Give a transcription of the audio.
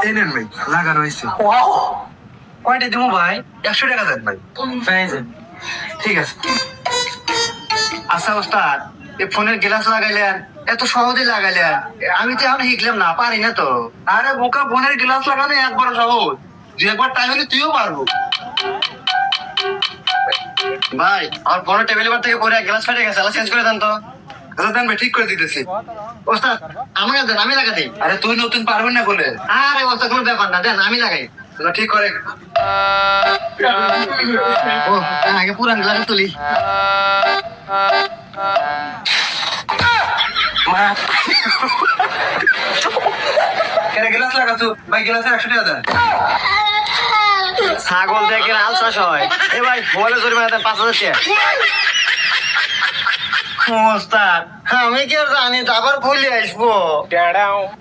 এই নেন ভাই, লাগানো হয়েছে। কয়টা দিব ভাই? 100 টাকা দেন ভাই। ঠিক আছে। আচ্ছা ওস্তাদ, এই ফোনের গ্লাস লাগাইলেন, এত সহজে লাগাইলেন, আমি তো এখন শিখলাম না, পারি না তো। আরে বোকা, ফোনের গ্লাস লাগানো একবার সহজ, যে একবার টাইম হলে তুইও পারবো। ভাই আমার ফোনের টেবিল বার থেকে পরে গ্লাস ফেটে গেছে, চেঞ্জ করে দেন তো। আচ্ছা দেন ভাই, ঠিক করে দিতেছি। ওস্তাদ আমাকে দেন, আমি লাগাই দিই। আরে তুই নতুন পারবেন না বলে। আরে ওস্তাদ কোনো ব্যাপার না, দেন আমি লাগাই। তাহলে ঠিক করে। ও আগে পুরান গ্লাস তুলি। কেন গ্লাস লাগাচ্ছ ভাই? গ্লাসের 100 টাকা দেন। ছাগল দেখে আল চাষ হয়। এ ভাই মোবাইলে জরিমানা দেন 5,000 টাকা। ওস্তাদ আমি কি আর জানি, আবার ভুলে আসবো।